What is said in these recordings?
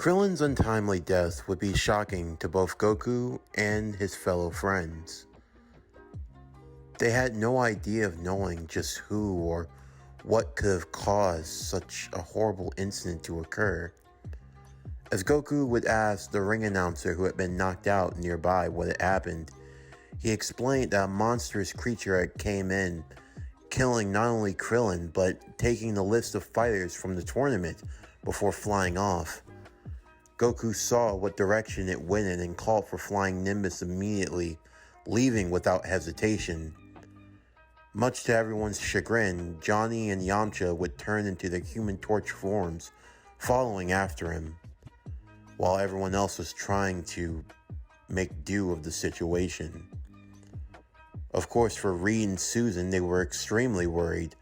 Krillin's untimely death would be shocking to both Goku and his fellow friends. They had no idea of knowing just who or what could have caused such a horrible incident to occur. As Goku would ask the ring announcer who had been knocked out nearby what had happened, he explained that a monstrous creature had came in, killing not only Krillin, but taking the list of fighters from the tournament before flying off. Goku saw what direction it went in and called for Flying Nimbus immediately, leaving without hesitation. Much to everyone's chagrin, Johnny and Yamcha would turn into their Human Torch forms, following after him, while everyone else was trying to make do of the situation. Of course, for Reed and Susan, they were extremely worried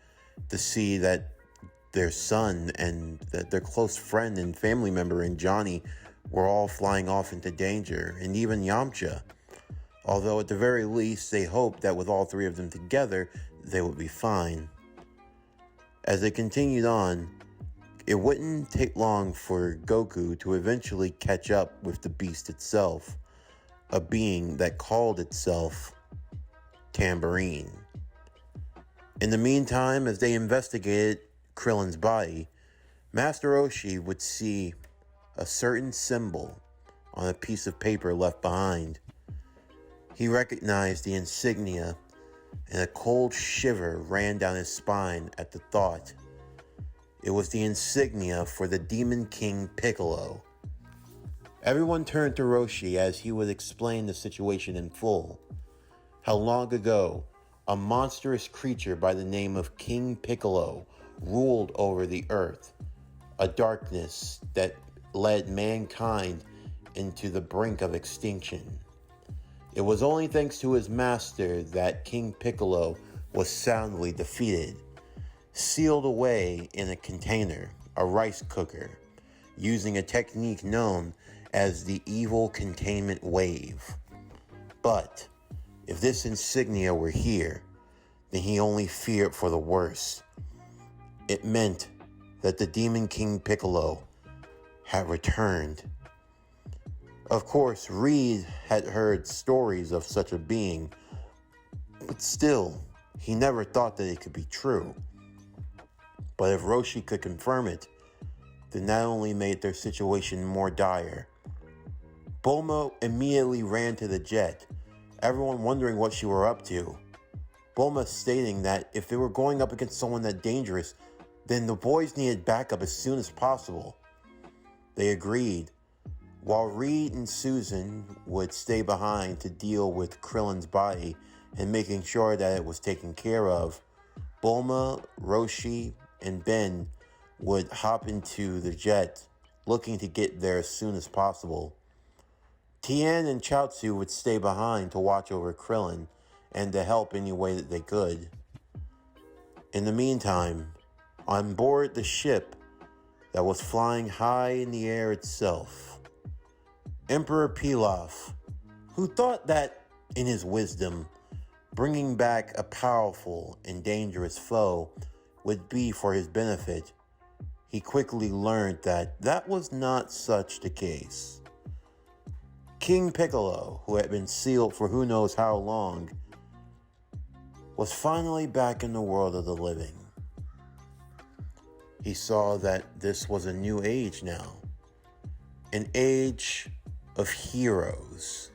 to see that their son and that their close friend and family member and Johnny were all flying off into danger, and even Yamcha. Although at the very least, they hoped that with all three of them together, they would be fine. As they continued on, it wouldn't take long for Goku to eventually catch up with the beast itself, a being that called itself Tambourine. In the meantime, as they investigated Krillin's body, Master Roshi would see a certain symbol on a piece of paper left behind. He recognized the insignia, and a cold shiver ran down his spine at the thought. It was the insignia for the Demon King Piccolo. Everyone turned to Roshi as he would explain the situation in full. How long ago, a monstrous creature by the name of King Piccolo ruled over the earth, a darkness that led mankind into the brink of extinction. It was only thanks to his master that King Piccolo was soundly defeated, sealed away in a container, a rice cooker, using a technique known as the evil containment wave. But if this insignia were here, then he only feared for the worst. It meant that the Demon King Piccolo had returned. Of course, Reed had heard stories of such a being, but still, he never thought that it could be true. But if Roshi could confirm it, then that only made their situation more dire. Bulma immediately ran to the jet, everyone wondering what she were up to. Bulma stating that if they were going up against someone that dangerous, then the boys needed backup as soon as possible. They agreed, while Reed and Susan would stay behind to deal with Krillin's body and making sure that it was taken care of. Bulma, Roshi, and Ben would hop into the jet, looking to get there as soon as possible. Tien and Chaozu would stay behind to watch over Krillin and to help any way that they could. In the meantime, on board the ship that was flying high in the air itself, Emperor Pilaf, who thought that, in his wisdom, bringing back a powerful and dangerous foe would be for his benefit, he quickly learned that that was not such the case. King Piccolo, who had been sealed for who knows how long, was finally back in the world of the living. He saw that this was a new age now, an age of heroes.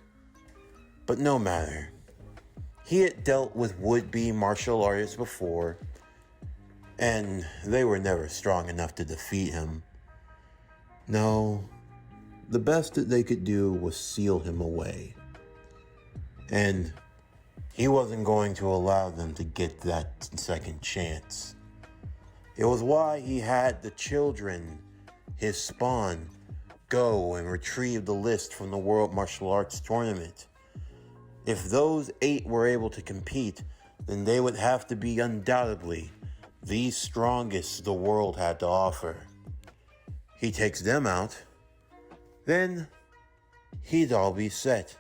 But no matter. He had dealt with would-be martial artists before, and they were never strong enough to defeat him. No, the best that they could do was seal him away. And he wasn't going to allow them to get that second chance. It was why he had the children, his spawn, go and retrieve the list from the World Martial Arts Tournament. If those 8 were able to compete, then they would have to be undoubtedly the strongest the world had to offer. He takes them out, then he'd all be set.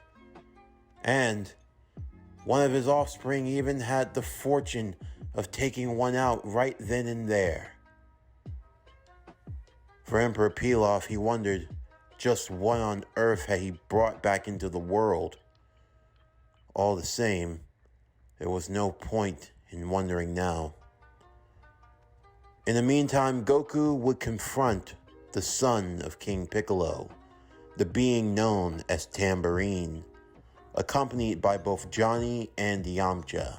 And one of his offspring even had the fortune of taking one out right then and there. For Emperor Pilaf, he wondered Just what on earth had he brought back into the world? All the same, there was no point in wondering now. In the meantime, Goku would confront the son of King Piccolo, the being known as Tambourine, accompanied by both Johnny and Yamcha.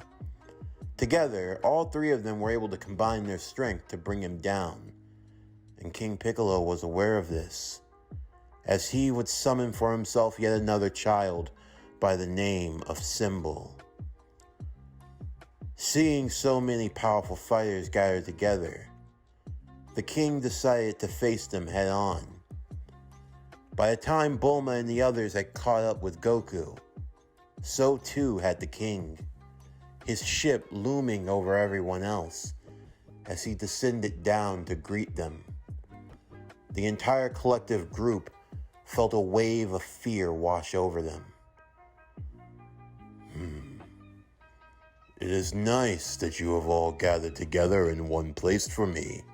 Together, all three of them were able to combine their strength to bring him down, and King Piccolo was aware of this, as he would summon for himself yet another child by the name of Symbol. Seeing so many powerful fighters gathered together, the king decided to face them head on. By the time Bulma and the others had caught up with Goku, so too had the king, his ship looming over everyone else as he descended down to greet them. The entire collective group felt a wave of fear wash over them. It is nice that you have all gathered together in one place for me.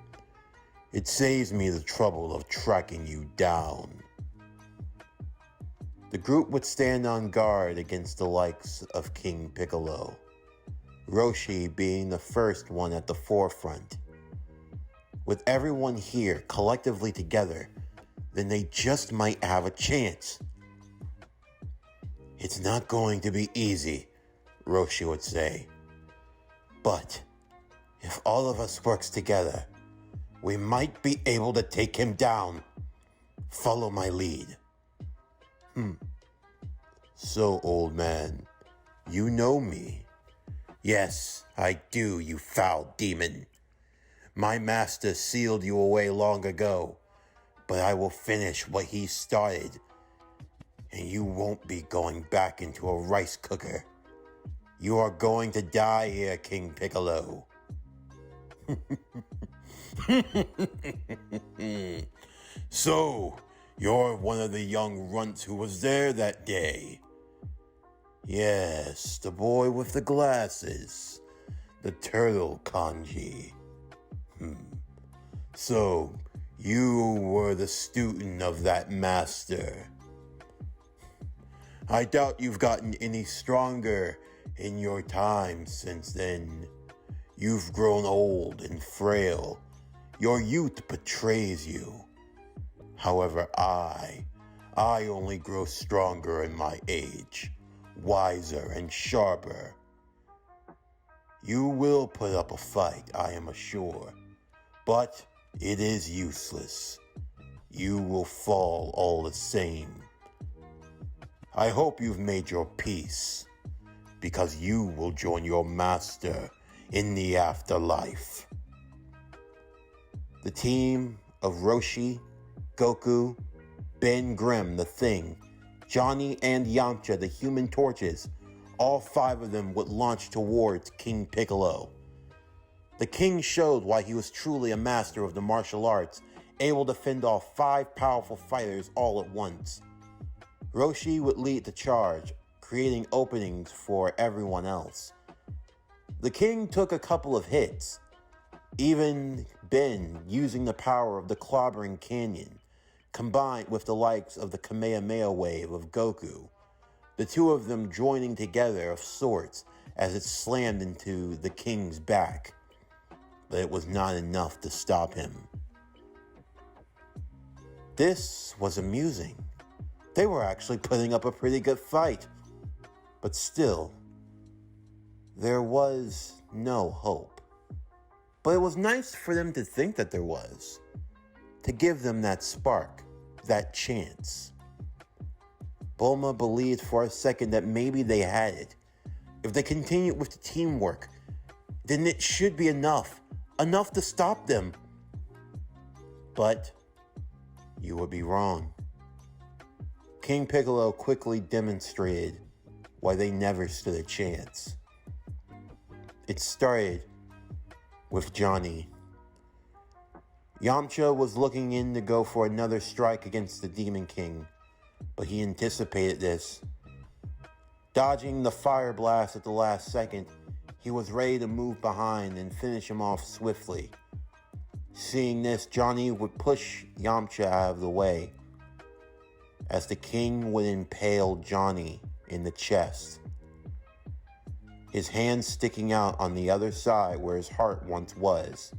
It saves me the trouble of tracking you down. The group would stand on guard against the likes of King Piccolo, Roshi being the first one at the forefront. With everyone here collectively together, then they just might have a chance. It's not going to be easy, Roshi would say. But if all of us works together, we might be able to take him down. Follow my lead. So, old man, you know me. Yes, I do, you foul demon. My master sealed you away long ago, but I will finish what he started, and you won't be going back into a rice cooker. You are going to die here, King Piccolo. So, you're one of the young runts who was there that day. Yes, the boy with the glasses. The turtle kanji. So, you were the student of that master. I doubt you've gotten any stronger in your time since then. You've grown old and frail. Your youth betrays you. However, I only grow stronger in my age, wiser and sharper. You will put up a fight, I am assured, but it is useless. You will fall all the same. I hope you've made your peace, because you will join your master in the afterlife. The team of Roshi, Goku, Ben Grimm, the Thing, Johnny and Yamcha, the Human Torches, all five of them would launch towards King Piccolo. The king showed why he was truly a master of the martial arts, able to fend off five powerful fighters all at once. Roshi would lead the charge, creating openings for everyone else. The king took a couple of hits, even Ben using the power of the Clobbering Canyon, combined with the likes of the Kamehameha wave of Goku, the two of them joining together of sorts as it slammed into the king's back. But it was not enough to stop him. This was amusing. They were actually putting up a pretty good fight. But still, there was no hope. But it was nice for them to think that there was, to give them that spark, that chance. Bulma believed for a second that maybe they had it. If they continued with the teamwork, then it should be enough to stop them. But you would be wrong. King Piccolo quickly demonstrated why they never stood a chance. It started with Johnny. Yamcha was looking in to go for another strike against the Demon King, but he anticipated this. Dodging the fire blast at the last second, he was ready to move behind and finish him off swiftly. Seeing this, Johnny would push Yamcha out of the way. as the king would impale Johnny in the chest, his hand sticking out on the other side where his heart once was,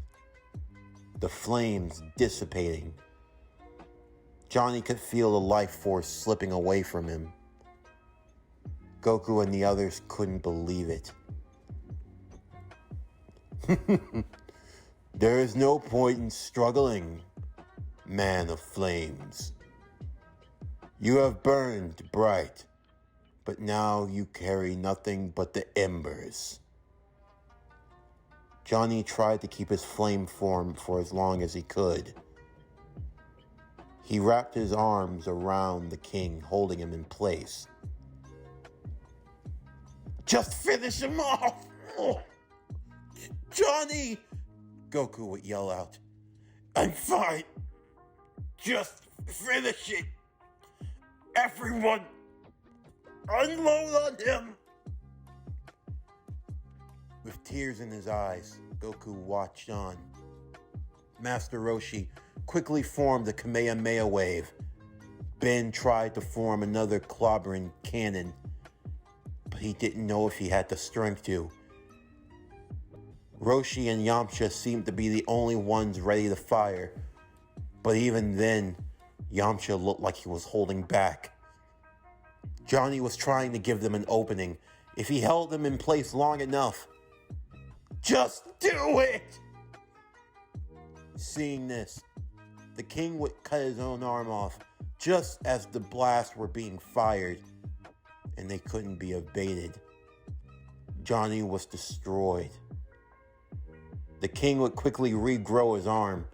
the flames dissipating. Johnny could feel the life force slipping away from him. Goku and the others couldn't believe it. There is no point in struggling, man of flames. You have burned bright, but now you carry nothing but the embers. Johnny tried to keep his flame form for as long as he could. He wrapped his arms around the king, holding him in place. Just finish him off! Oh, Johnny! Goku would yell out. I'm fine. Just finish it. Everyone, unload on him! With tears in his eyes, Goku watched on. Master Roshi quickly formed a Kamehameha wave. Ben tried to form another clobbering cannon, but he didn't know if he had the strength to. Roshi and Yamcha seemed to be the only ones ready to fire, but even then, Yamcha looked like he was holding back. Johnny was trying to give them an opening. If he held them in place long enough. Just do it! Seeing this, the king would cut his own arm off just as the blasts were being fired, and they couldn't be evaded. Johnny was destroyed. The king would quickly regrow his arm.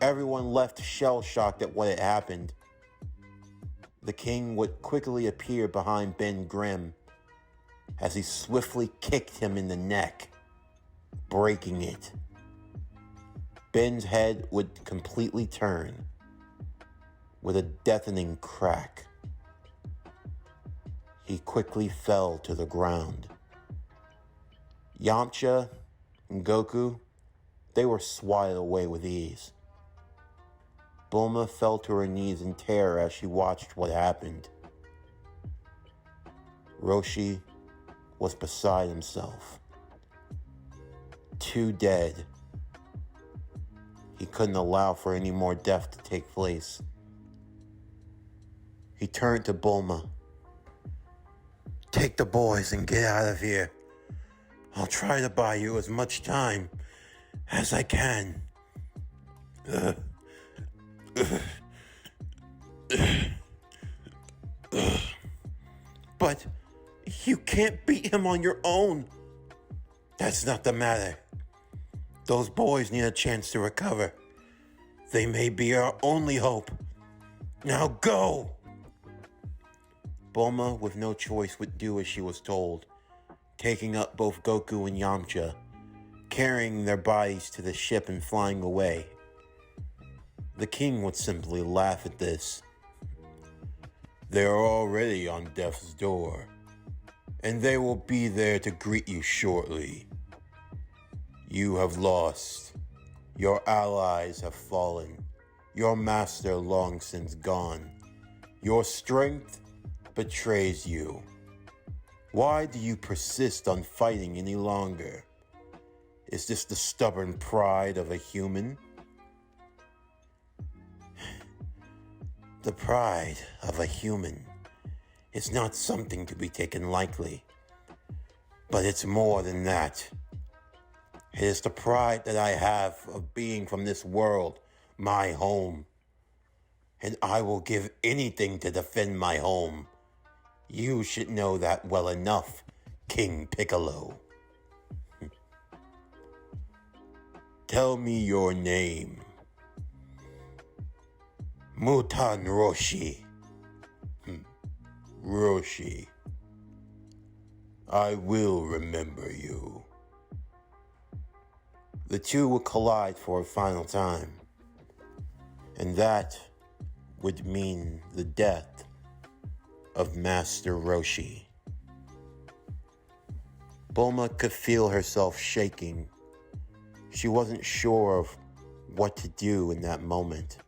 Everyone left shell-shocked at what had happened. The king would quickly appear behind Ben Grimm as he swiftly kicked him in the neck, breaking it. Ben's head would completely turn with a deafening crack. He quickly fell to the ground. Yamcha and Goku, they were swatted away with ease. Bulma fell to her knees in terror as she watched what happened. Roshi was beside himself. 2 dead. He couldn't allow for any more death to take place. He turned to Bulma. Take the boys and get out of here. I'll try to buy you as much time as I can. But you can't beat him on your own. That's not the matter. Those boys need a chance to recover. They may be our only hope. Now go! Bulma, with no choice, would do as she was told, taking up both Goku and Yamcha, carrying their bodies to the ship and flying away. The king would simply laugh at this. They are already on death's door, and they will be there to greet you shortly. You have lost. Your allies have fallen. Your master long since gone. Your strength betrays you. Why do you persist on fighting any longer? Is this the stubborn pride of a human? The pride of a human is not something to be taken lightly, but it's more than that. It is the pride that I have of being from this world, my home, and I will give anything to defend my home. You should know that well enough, King Piccolo. Tell me your name. Mutan Roshi. Roshi. I will remember you. The two would collide for a final time, and that would mean the death of Master Roshi. Bulma could feel herself shaking. She wasn't sure of what to do in that moment.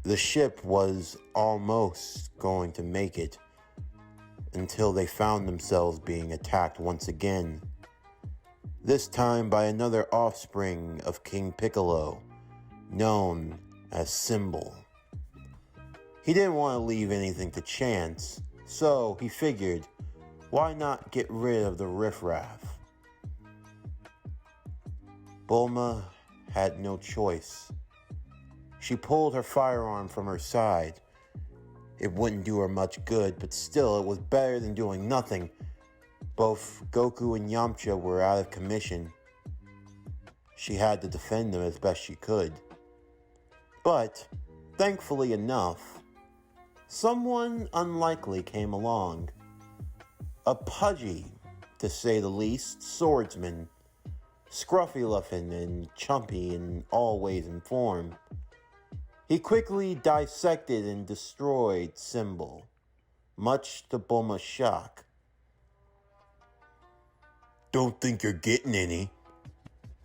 The ship was almost going to make it until they found themselves being attacked once again. This time by another offspring of King Piccolo, known as Symbol. He didn't want to leave anything to chance, so he figured, why not get rid of the riffraff? Bulma had no choice. She pulled her firearm from her side. It wouldn't do her much good, but still it was better than doing nothing. Both Goku and Yamcha were out of commission. She had to defend them as best she could. But, thankfully enough, someone unlikely came along. A pudgy, to say the least, swordsman, scruffy-looking and chumpy in all ways and form. He quickly dissected and destroyed Symbol, much to Bulma's shock. Don't think you're getting any.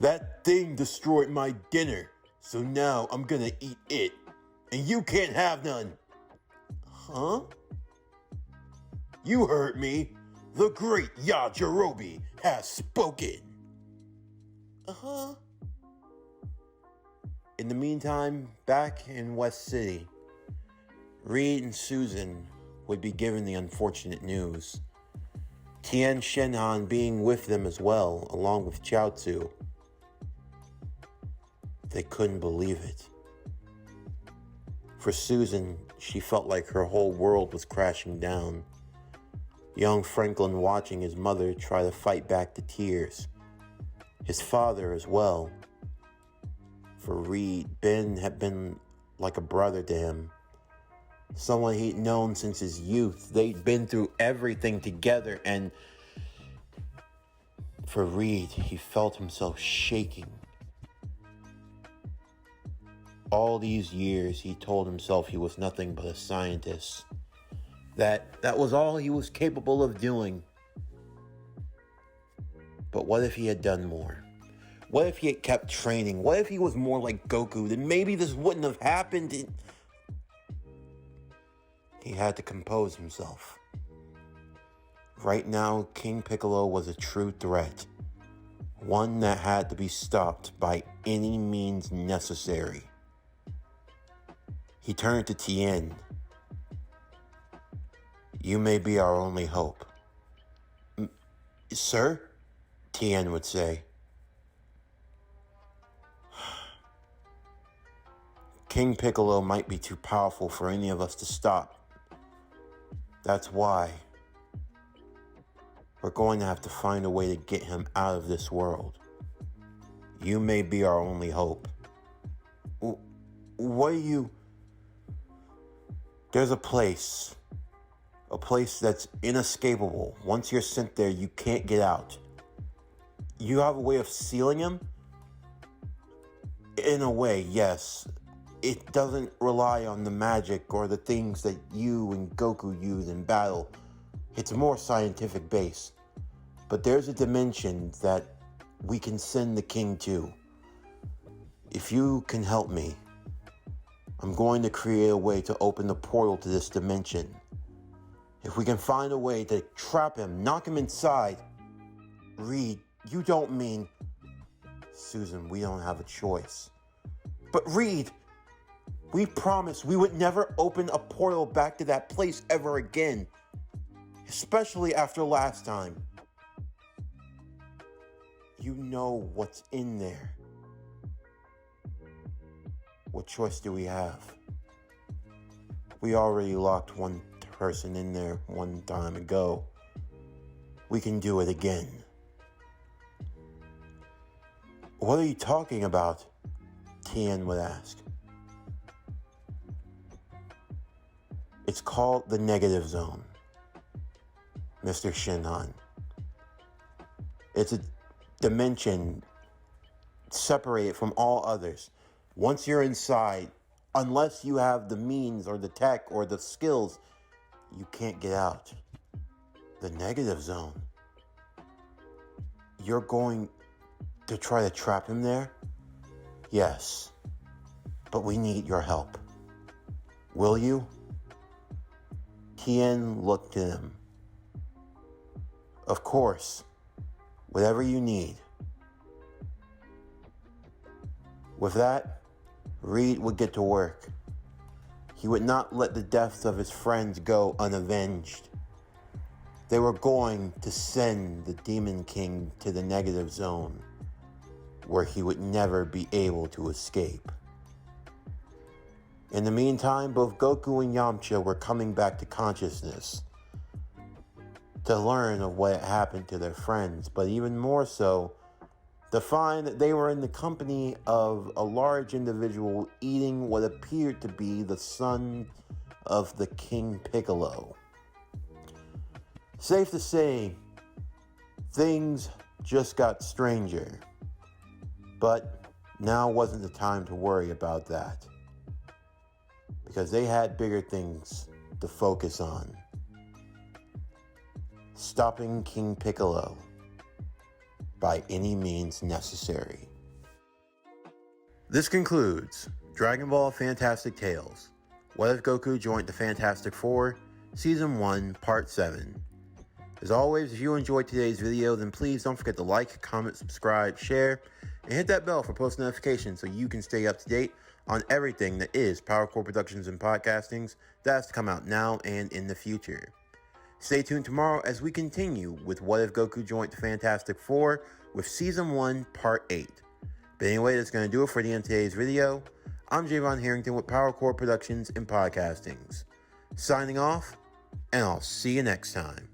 That thing destroyed my dinner, so now I'm gonna eat it, and you can't have none. Huh? You heard me. The great Yajirobe has spoken. Uh-huh. In the meantime, back in West City, Reed and Susan would be given the unfortunate news. Tien Shinhan being with them as well, along with Chaozu. They couldn't believe it. For Susan, she felt like her whole world was crashing down. Young Franklin watching his mother try to fight back the tears. His father as well. For Reed, Ben had been like a brother to him. Someone he'd known since his youth. They'd been through everything together, and for Reed, he felt himself shaking. All these years, he told himself he was nothing but a scientist. That was all he was capable of doing. But what if he had done more? What if he had kept training? What if he was more like Goku? Then maybe this wouldn't have happened. He had to compose himself. Right now, King Piccolo was a true threat. One that had to be stopped by any means necessary. He turned to Tien. You may be our only hope. Sir? Tien would say. King Piccolo might be too powerful for any of us to stop. That's why we're going to have to find a way to get him out of this world. You may be our only hope. What are you... There's a place that's inescapable. Once you're sent there, you can't get out. You have a way of sealing him? In a way, yes. It doesn't rely on the magic or the things that you and Goku use in battle. It's more scientific based. But there's a dimension that we can send the king to. If you can help me, I'm going to create a way to open the portal to this dimension. If we can find a way to trap him, knock him inside. Reed, you don't mean... Susan, we don't have a choice. But Reed, we promised we would never open a portal back to that place ever again. Especially after last time. You know what's in there. What choice do we have? We already locked one person in there one time ago. We can do it again. What are you talking about? Tien would ask. It's called the negative zone, Mr. Shinhan. It's a dimension separated from all others. Once you're inside, unless you have the means or the tech or the skills, you can't get out. The negative zone. You're going to try to trap him there? Yes. But we need your help. Will you? Tien looked at him. Of course. Whatever you need. With that, Reed would get to work. He would not let the deaths of his friends go unavenged. They were going to send the Demon King to the negative zone, where he would never be able to escape. In the meantime, both Goku and Yamcha were coming back to consciousness to learn of what had happened to their friends, but even more so, to find that they were in the company of a large individual eating what appeared to be the son of the King Piccolo. Safe to say, things just got stranger. But now wasn't the time to worry about that, because they had bigger things to focus on. Stopping King Piccolo by any means necessary. This concludes Dragon Ball Fantastic Tales. What if Goku joined the Fantastic Four? Season 1, Part 7. As always, if you enjoyed today's video, then please don't forget to like, comment, subscribe, share, and hit that bell for post notifications so you can stay up to date on everything that is PowerCore Productions and Podcastings that has to come out now and in the future. Stay tuned tomorrow as we continue with What If Goku Joined the Fantastic Four with Season 1, Part 8. But anyway, that's going to do it for the end of today's video. I'm Javon Harrington with PowerCore Productions and Podcastings. Signing off, and I'll see you next time.